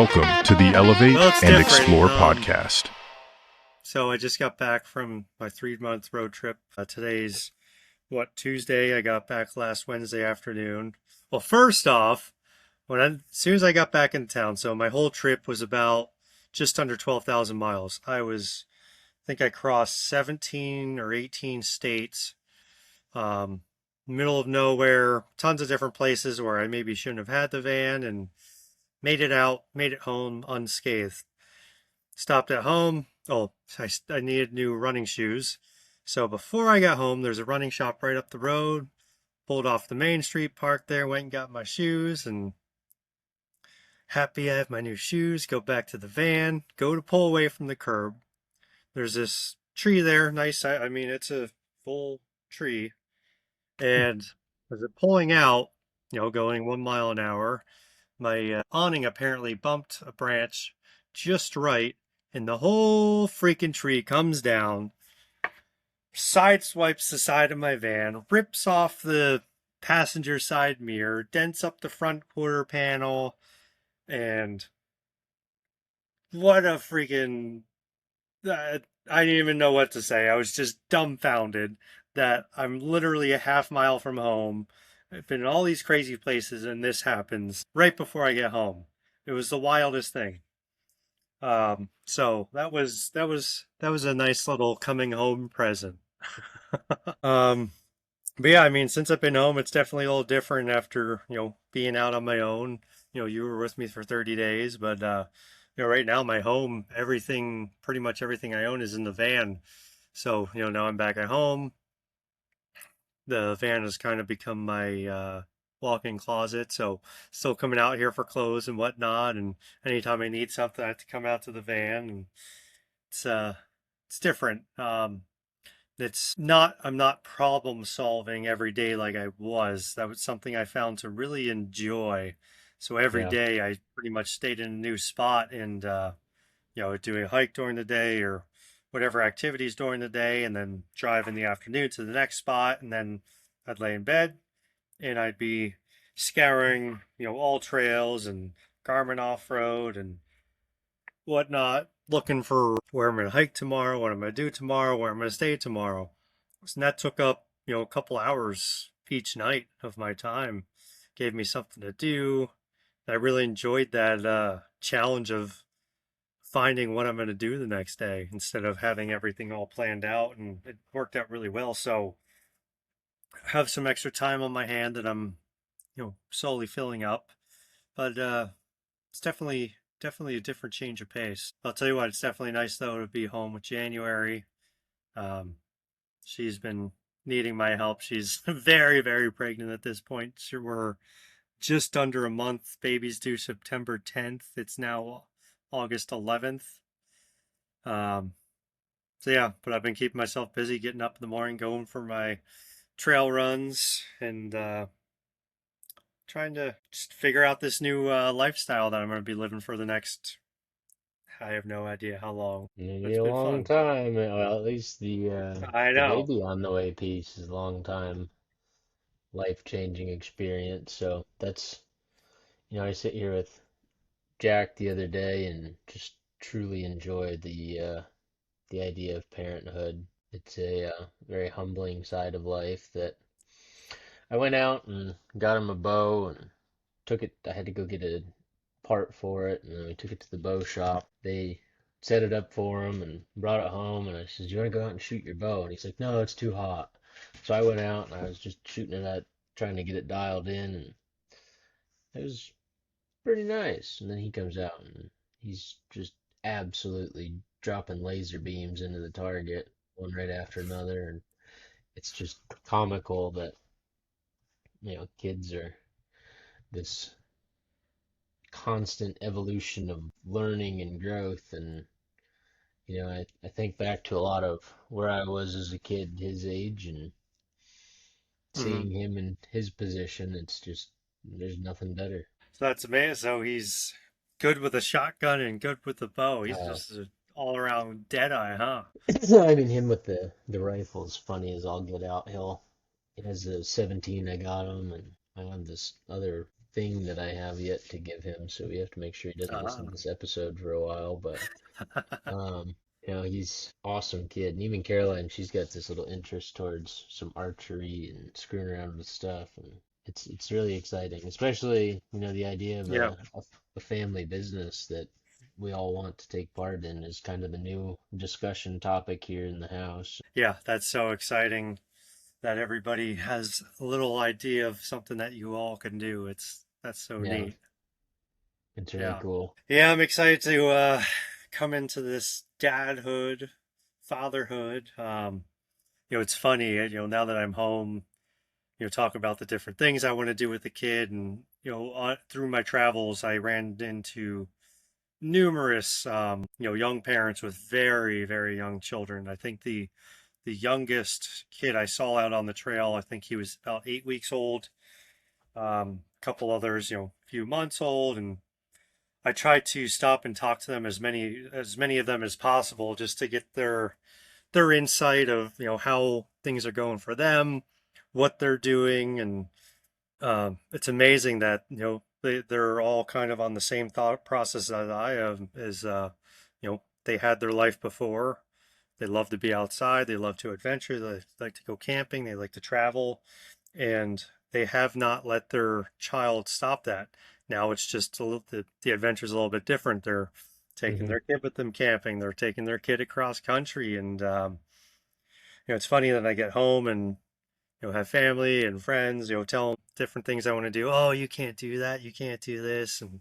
Welcome to the Elevate Well, it's and different. Explore podcast. So I just got back from my 3-month road trip. Today's Tuesday? I got back last Wednesday afternoon. Well, first off, as soon as I got back in town, so my whole trip was about just under 12,000 miles. I think I crossed 17 or 18 states, um, middle of nowhere, tons of different places where I maybe shouldn't have had the van, and made it home unscathed. Stopped at home. Oh, I needed new running shoes. So before I got home, there's a running shop right up the road. Pulled off the main street, parked there, went and got my shoes, and happy I have my new shoes. Go back to the van, go to pull away from the curb. There's this tree there, nice. I mean, it's a full tree. And as it pulling out, going 1 mile an hour, my awning apparently bumped a branch just right, and the whole freaking tree comes down, sideswipes the side of my van, rips off the passenger side mirror, dents up the front quarter panel, and what a freaking... I didn't even know what to say. I was just dumbfounded that I'm literally a half mile from home. I've been in all these crazy places, and this happens right before I get home. It was the wildest thing. So that was a nice little coming home present. Um, but yeah, I mean, since I've been home, it's definitely a little different after, being out on my own. You were with me for 30 days, but right now my home, pretty much everything I own is in the van. So, now I'm back at home. The van has kind of become my walk-in closet. So still coming out here for clothes and whatnot. And anytime I need something, I have to come out to the van. And it's different. I'm not problem solving every day like I was. That was something I found to really enjoy. So every Yeah. day I pretty much stayed in a new spot, and doing a hike during the day or whatever activities during the day, and then drive in the afternoon to the next spot, and then I'd lay in bed and I'd be scouring, all trails and Garmin off-road and whatnot, looking for where I'm going to hike tomorrow, what I'm going to do tomorrow, where I'm going to stay tomorrow. So that took up, a couple hours each night of my time. Gave me something to do. I really enjoyed that challenge of finding what I'm going to do the next day instead of having everything all planned out, and it worked out really well. So I have some extra time on my hand that I'm, slowly filling up. But it's definitely a different change of pace. I'll tell you what, it's definitely nice though to be home with January. She's been needing my help. She's very, very pregnant at this point. We're just under a month. Baby's due September 10th. It's now August 11th. So yeah, but I've been keeping myself busy, getting up in the morning, going for my trail runs, and trying to just figure out this new lifestyle that I'm going to be living for the next, I have no idea how long. Maybe It's a been long fun. time. Well, at least the I the know. baby on the way piece is a long time, life-changing experience. So that's, I sit here with Jack the other day and just truly enjoy the idea of parenthood. It's a very humbling side of life that I went out and got him a bow and took it. I had to go get a part for it, and then we took it to the bow shop. They set it up for him and brought it home, and I said, "You want to go out and shoot your bow?" And he's like, "No, it's too hot." So I went out and I was just shooting it at, trying to get it dialed in, and it was pretty nice. And then he comes out and he's just absolutely dropping laser beams into the target, one right after another, and it's just comical that, kids are this constant evolution of learning and growth. And I think back to a lot of where I was as a kid, his age, and Hmm. seeing him in his position. It's just, there's nothing better. So that's amazing. So he's good with a shotgun and good with the bow. He's uh, just an all-around deadeye, huh? I mean, him with the rifle is funny as all get out. He has a 17, I got him, and I have this other thing that I have yet to give him, so we have to make sure he doesn't listen to this episode for a while. But um, he's awesome kid, and even Caroline, she's got this little interest towards some archery and screwing around with stuff, and it's really exciting, especially the idea of Yeah. a family business that we all want to take part in is kind of the new discussion topic here in the house. Yeah, that's so exciting that everybody has a little idea of something that you all can do. That's so Yeah, neat. it's really Yeah. cool. Yeah, I'm excited to come into this dadhood, fatherhood. It's funny, now that I'm home, talk about the different things I want to do with the kid. And, through my travels, I ran into numerous, young parents with very, very young children. I think the youngest kid I saw out on the trail, I think he was about 8 weeks old. A couple others, a few months old, and I try to stop and talk to them as many of them as possible, just to get their insight of how things are going for them, what they're doing, and it's amazing that they're all kind of on the same thought process that I am. Is they had their life before. They love to be outside. They love to adventure. They like to go camping. They like to travel, and they have not let their child stop that. Now it's just the adventure's a little bit different. They're taking Hmm. their kid with them camping. They're taking their kid across country, and it's funny that I get home and have family and friends, tell them different things I want to do. Oh, you can't do that. You can't do this, and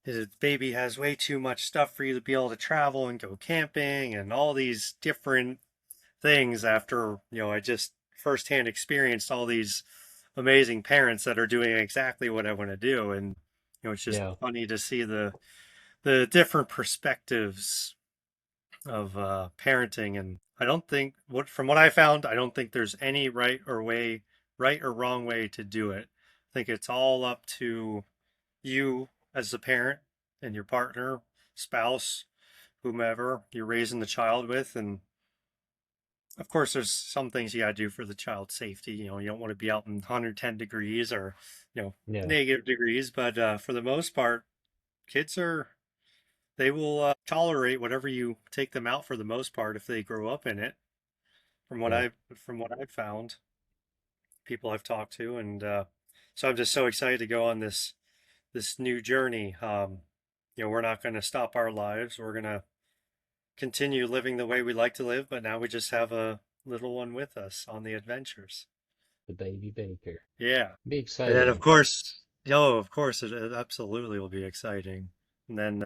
his baby has way too much stuff for you to be able to travel and go camping and all these different things after, I just firsthand experienced all these amazing parents that are doing exactly what I want to do. And, it's just Yeah, funny to see the different perspectives of parenting. And I don't think from what I found, I don't think there's any right or wrong way to do it. I think it's all up to you as a parent and your partner, spouse, whomever you're raising the child with. And of course, there's some things you got to do for the child's safety. You don't want to be out in 110 degrees or, yeah, negative degrees. But for the most part, kids they will tolerate whatever you take them out for the most part if they grow up in it. From what yeah. I've found, people I've talked to, and so I'm just so excited to go on this new journey. We're not going to stop our lives. We're going to continue living the way we like to live, but now we just have a little one with us on the adventures. The baby baker. Yeah. Be And then, of exciting. course, of course, it absolutely will be exciting. And then,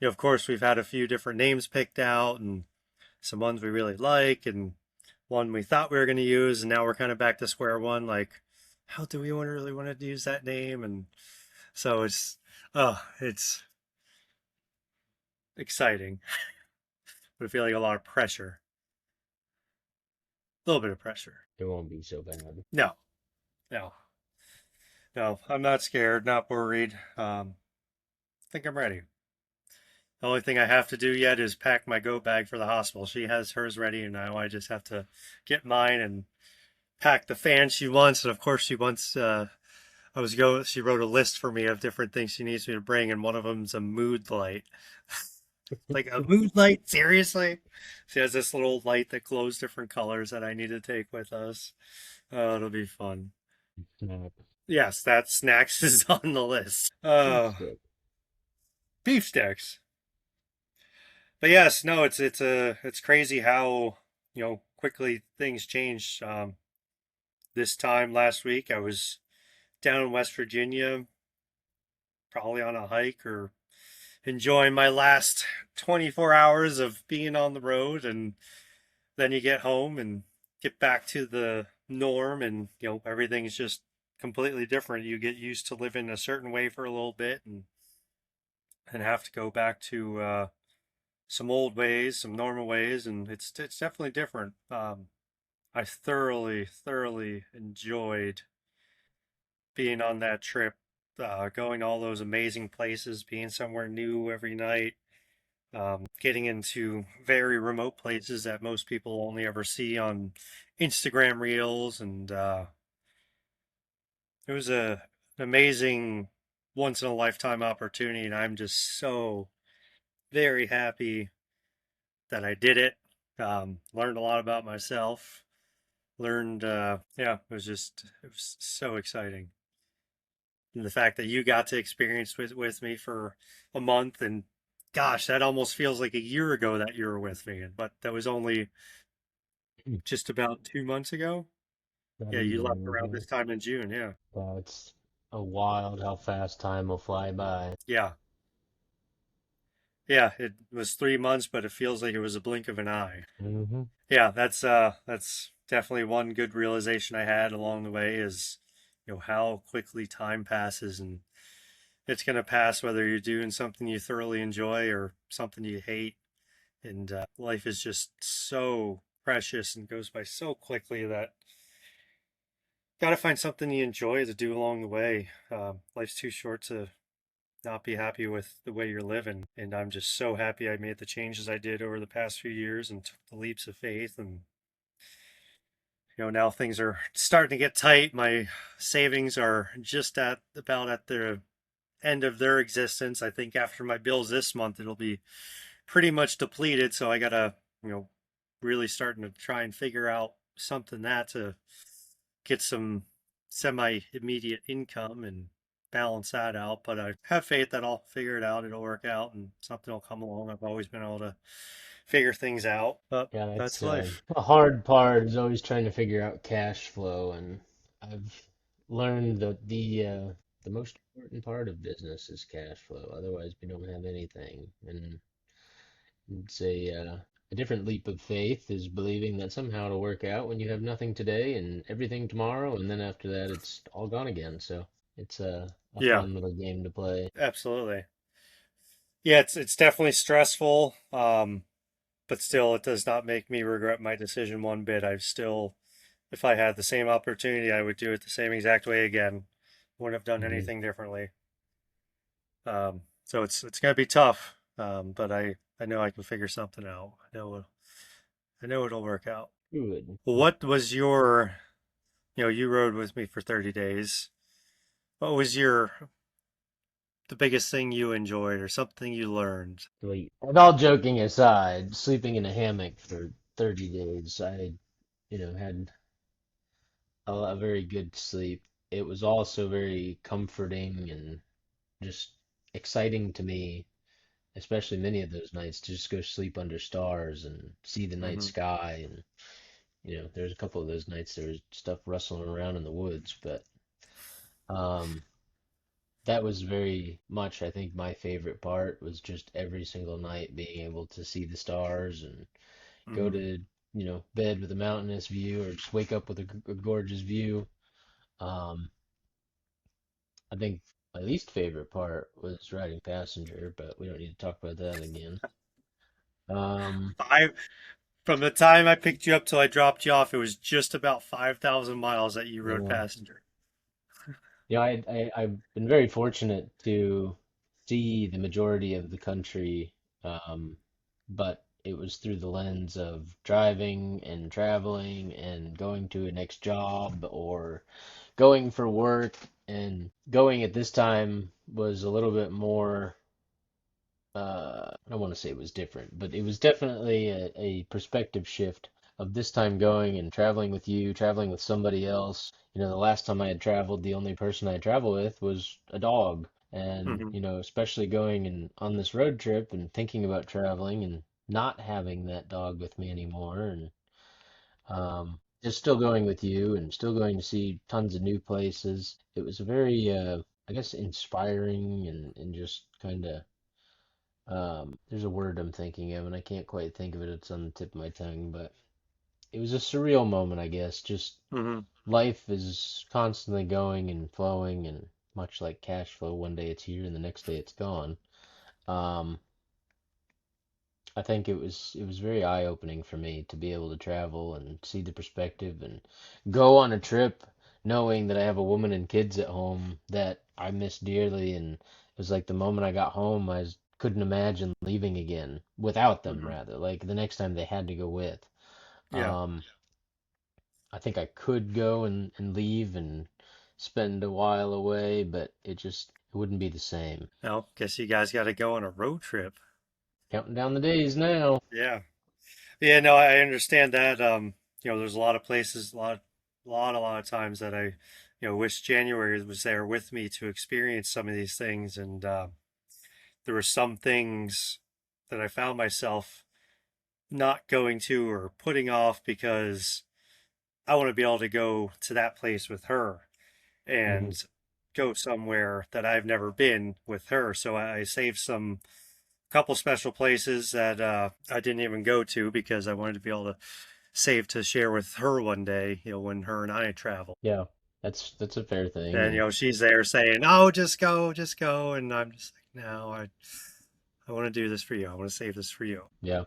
of course, we've had a few different names picked out and some ones we really like and one we thought we were going to use. And now we're kind of back to square one. Like, how do we really want to use that name? And so it's exciting, but feeling a lot of pressure, a little bit of pressure. It won't be so bad. No, no, no, I'm not scared, not worried. I think I'm ready. The only thing I have to do yet is pack my go bag for the hospital. She has hers ready, and now I just have to get mine and pack the fan she wants. And of course, she wants. She wrote a list for me of different things she needs me to bring, and one of them's a mood light. Like a mood light? Seriously? She has this little light that glows different colors that I need to take with us. Oh, it'll be fun. Snap. Yes, that snacks is on the list. Beef stick. Beef sticks. But yes, no, it's crazy how quickly things change. This time last week, I was down in West Virginia, probably on a hike or enjoying my last 24 hours of being on the road, and then you get home and get back to the norm, and everything's just completely different. You get used to living a certain way for a little bit, and have to go back to some old ways, some normal ways, and it's definitely different. I thoroughly enjoyed being on that trip, going to all those amazing places, being somewhere new every night, getting into very remote places that most people only ever see on Instagram reels, and it was an amazing once in a lifetime opportunity, and I'm just so very happy that I did it. Learned a lot about myself. Learned, yeah, it was so exciting. And the fact that you got to experience with me for a month, and gosh, that almost feels like a year ago that you were with me, but that was only just about 2 months ago. Not Yeah, you left even, around this time in June. Yeah. it's a wild how fast time will fly by. Yeah. Yeah. It was 3 months, but it feels like it was a blink of an eye. Hmm. Yeah, that's definitely one good realization I had along the way is, how quickly time passes, and it's gonna pass whether you're doing something you thoroughly enjoy or something you hate. And life is just so precious and goes by so quickly that gotta find something you enjoy to do along the way. Life's too short to not be happy with the way you're living. And I'm just so happy I made the changes I did over the past few years and took the leaps of faith. And, now things are starting to get tight. My savings are just at about at the end of their existence. I think after my bills this month, it'll be pretty much depleted. So I gotta, you know, really starting to try and figure out something that to get some semi immediate income and balance that out. But I have faith that I'll figure it out. It'll work out and something will come along. I've always been able to figure things out, but Yeah, that's it's life. a hard part is always trying to figure out cash flow, and I've learned that the most important part of business is cash flow. Otherwise, we don't have anything. And it's a different leap of faith is believing that somehow it'll work out when you have nothing today and everything tomorrow, and then after that, it's all gone again. So it's a Yeah, fun little game to play. absolutely. Yeah, it's definitely stressful. But still, it does not make me regret my decision one bit. I've still, if I had the same opportunity, I would do it the same exact way again. Wouldn't have done Hmm. anything differently. So it's gonna be tough. But I know I can figure something out. I know it'll work out. Good. Well, what was your, you rode with me for 30 days. What was the biggest thing you enjoyed or something you learned? Sweet. And all joking aside, sleeping in a hammock for 30 days, I, had a very good sleep. It was also very comforting and just exciting to me, especially many of those nights, to just go sleep under stars and see the night Hmm. sky. And, there's a couple of those nights there was stuff rustling around in the woods, but um, that was very much, I think, my favorite part was just every single night being able to see the stars and go Hmm. to, bed with a mountainous view or just wake up with a gorgeous view. Um, I think my least favorite part was riding passenger, but we don't need to talk about that again. Um, I From the time I picked you up till I dropped you off, it was just about 5,000 miles that you rode yeah, passenger. I've been very fortunate to see the majority of the country, um, but it was through the lens of driving and traveling and going to a next job or going for work. And going at this time was a little bit more, I don't want to say it was different, but it was definitely a perspective shift of this time going and traveling with you, traveling with somebody else. The last time I had traveled, the only person I had traveled with was a dog. And, Hmm. especially going and on this road trip and thinking about traveling and not having that dog with me anymore and just still going with you and still going to see tons of new places. It was a very, I guess, inspiring and just kind of there's a word I'm thinking of, and I can't quite think of it. It's on the tip of my tongue, but it was a surreal moment, I guess. Just Hmm. life is constantly going and flowing, and much like cash flow, one day it's here and the next day it's gone. Um, I think it was very eye-opening for me to be able to travel and see the perspective and go on a trip knowing that I have a woman and kids at home that I miss dearly. And it was like the moment I got home, couldn't imagine leaving again without them, Hmm. rather. Like the next time they had to go with. Yeah. Um, I think I could go and leave and spend a while away, but it wouldn't be the same. Well, guess you guys got to go on a road trip. Counting down the days now. Yeah. Yeah, no, I understand that. There's a lot of places, a lot of times that I, wish January was there with me to experience some of these things. And there were some things that I found myself not going to or putting off because I want to be able to go to that place with her Hmm. and go somewhere that I've never been with her. So I saved some couple special places that I didn't even go to because I wanted to be able to save to share with her one day, when her and I travel. Yeah, that's a fair thing, And and she's there saying, "Oh, just go," and I'm just like, "No, I want to do this for you. I want to save this for you." yeah,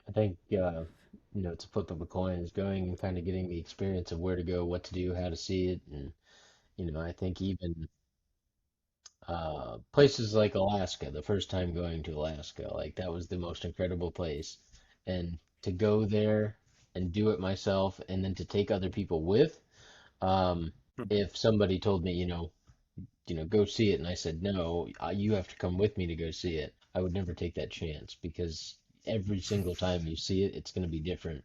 I think it's a flip of a coin is going and kind of getting the experience of where to go, what to do, how to see it, and I think even places like Alaska, the first time going to Alaska, like that was the most incredible place, and to go there and do it myself, and then to take other people with. Um, if somebody told me, go see it, and I said, no, you have to come with me to go see it, I would never take that chance because every single time you see it, it's going to be different.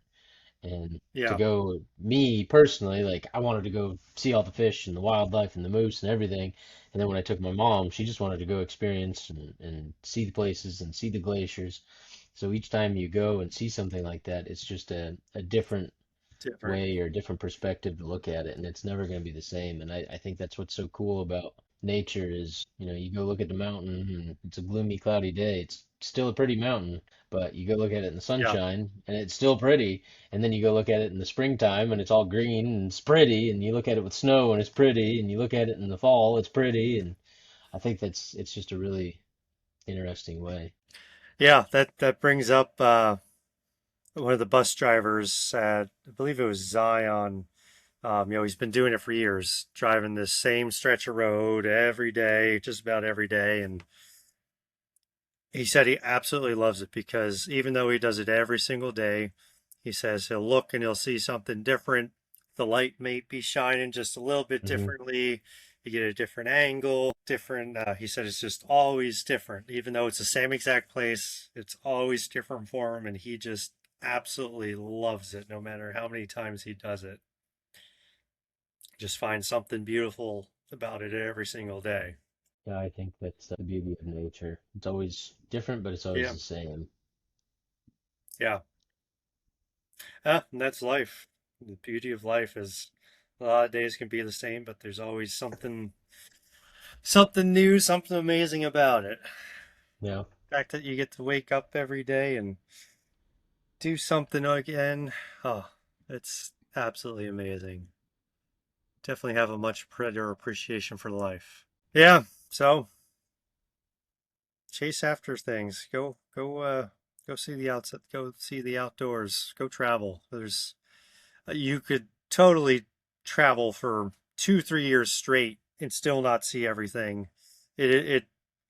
And to Yeah, go, me personally, like I wanted to go see all the fish and the wildlife and the moose and everything. And then when I took my mom, she just wanted to go experience and see the places and see the glaciers. So each time you go and see something like that, it's just a different different. way or a different perspective to look at it, and it's never going to be the same. And I think that's what's so cool about nature is, you go look at the mountain and it's a gloomy, cloudy day. It's still a pretty mountain, but you go look at it in the Yeah, sunshine and it's still pretty. And then you go look at it in the springtime and it's all green and it's pretty. And you look at it with snow and it's pretty. And you look at it in the fall, it's pretty. And I think it's just a really interesting way. yeah. That brings up one of the bus drivers at, I believe it was Zion. He's been doing it for years, driving this same stretch of road every day, just about every day. And he said he absolutely loves it because even though he does it every single day, he says he'll look and he'll see something different. The light may be shining just a little bit Hmm. differently. You get a different angle, different. He said it's just always different. Even though it's the same exact place, it's always different for him. And he just absolutely loves it no matter how many times he does it. Just find something beautiful about it every single day. Yeah, I think that's the beauty of nature. It's always different, but it's always Yeah, the same. yeah. And that's life. The beauty of life is a lot of days can be the same, but there's always something new, something amazing about it. Yeah. The fact that you get to wake up every day and do something again, oh, it's absolutely amazing. Definitely have a much better appreciation for life. Yeah, so chase after things. Go see the outside. Go see the outdoors. Go travel. There's you could totally travel for 2, 3 years straight and still not see everything. It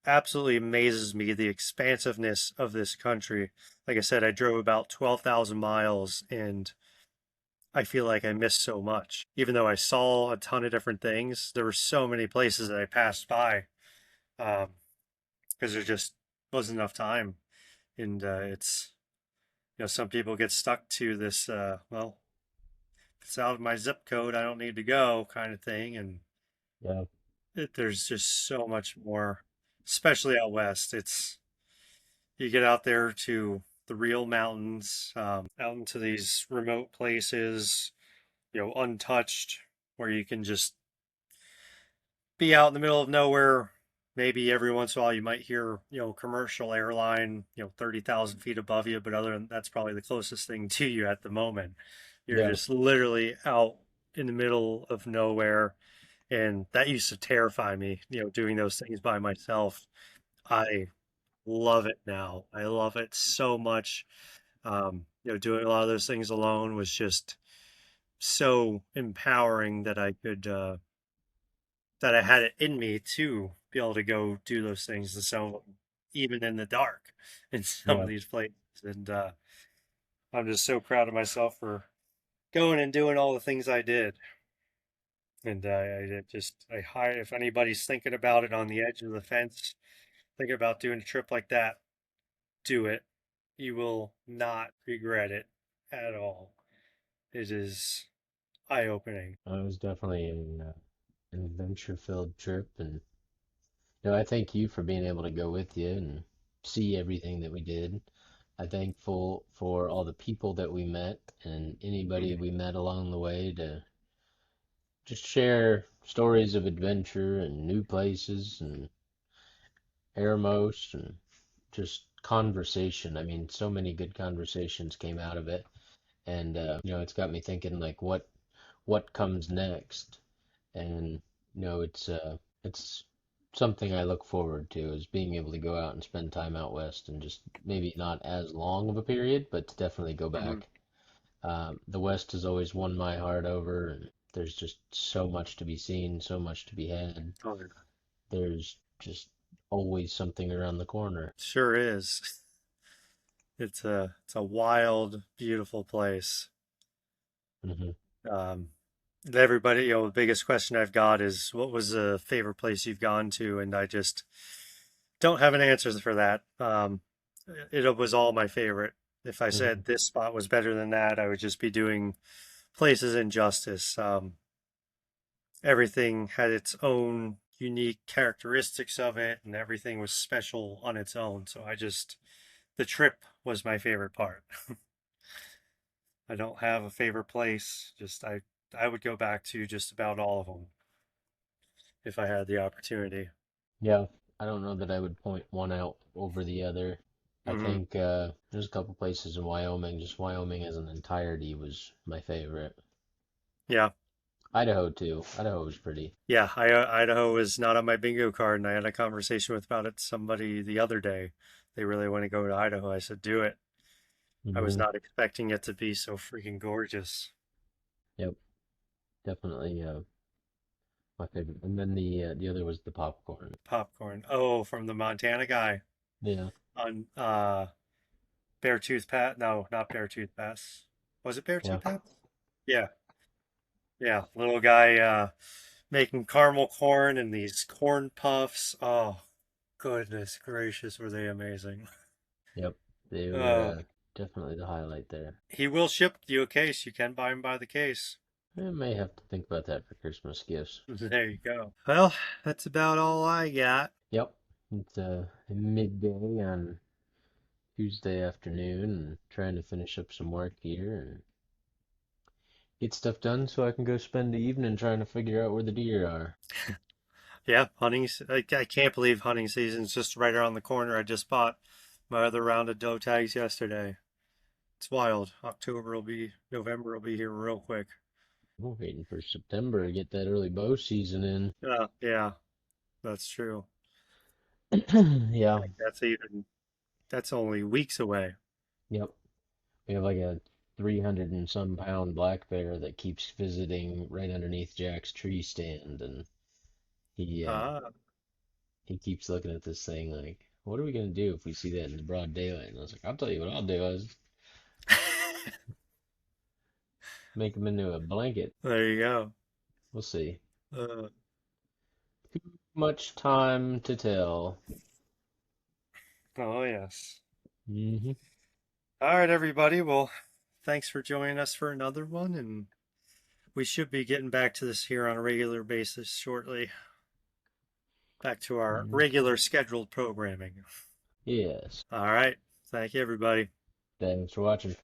absolutely amazes me the expansiveness of this country. Like I said, I drove about 12,000 miles and I feel like I missed so much. Even though I saw a ton of different things, there were so many places that I passed by because there just wasn't enough time. And it's, some people get stuck to this, well, if it's out of my zip code, I don't need to go kind of thing. And Yeah. there's just so much more, especially out west. You get out there to the real mountains, out into these remote places, untouched, where you can just be out in the middle of nowhere. Maybe every once in a while you might hear, commercial airline, 30,000 feet above you, but other than that's probably the closest thing to you at the moment. You're Yeah. just literally out in the middle of nowhere. And that used to terrify me, doing those things by myself. I love it now. I love it so much. Doing a lot of those things alone was just so empowering that that I had it in me to be able to go do those things. And so even in the dark in some of Yeah. these places. And I'm just so proud of myself for going and doing all the things I did. And if anybody's thinking about it on the edge of the fence, thinking about doing a trip like that, do it. You will not regret it at all. It is eye-opening. It was definitely an adventure-filled trip, and I thank you for being able to go with you and see everything that we did. I'm thankful for all the people that we met and anybody we met along the way to just share stories of adventure and new places and airmost and just conversation. I mean, so many good conversations came out of it, and it's got me thinking like what comes next, and it's something I look forward to is being able to go out and spend time out west and just maybe not as long of a period, but to definitely go Mhm. back. The West has always won my heart over, and there's just so much to be seen, so much to be had. Oh, yeah. There's just always something around the corner. Sure is. It's a wild, beautiful place. Hmm. Um, everybody, the biggest question I've got is what was the favorite place you've gone to? And I just don't have an answer for that. It was all my favorite. If I Hmm. said this spot was better than that, I would just be doing places injustice. Everything had its own unique characteristics of it, and everything was special on its own. So the trip was my favorite part. I don't have a favorite place. I would go back to just about all of them if I had the opportunity. Yeah, I don't know that I would point one out over the other. I Hmm. think there's a couple places in Wyoming. Just Wyoming as an entirety was my favorite. Yeah, Idaho too. Idaho was pretty. yeah. Idaho is not on my bingo card, and I had a conversation with about it somebody the other day. They really want to go to Idaho. I said, do it. I was Hmm. not expecting it to be so freaking gorgeous. Yep, definitely my favorite. And then the other was the popcorn. Popcorn. Oh, from the Montana guy Yeah. on Beartooth Pass. No, not Beartooth Pass. Was it Yeah. Beartooth Pass? Yeah, yeah. Little guy making caramel corn and these corn puffs. Oh, goodness gracious, were they amazing. Yep. They were Uh, definitely the highlight there. he will ship you a case. You can buy him by the case. I may have to think about that for Christmas gifts. There you go. Well, that's about all I got. Yep. It's midday on Tuesday afternoon and trying to finish up some work here and get stuff done so I can go spend the evening trying to figure out where the deer are. Yeah, I can't believe hunting season's just right around the corner. I just bought my other round of doe tags yesterday. It's wild. November will be here real quick. I'm waiting for September to get that early bow season Yeah, that's true. in. Yeah. Like that's only weeks away. Yep. We have like a 300 and some pound black bear that keeps visiting right underneath Jack's tree stand, and he uh, Ah, he keeps looking at this thing like, "What are we gonna do if we see that in the broad daylight?" And I was like, "I'll tell you what I'll do is make him into a blanket. there you go. We'll see. Uh, Too much time to tell." oh yes. Hmm. All right, everybody. Well, thanks for joining us for another one, and we should be getting back to this here on a regular basis shortly. Back to our regular scheduled programming. Yes. All right. Thank you, everybody. Thanks for watching.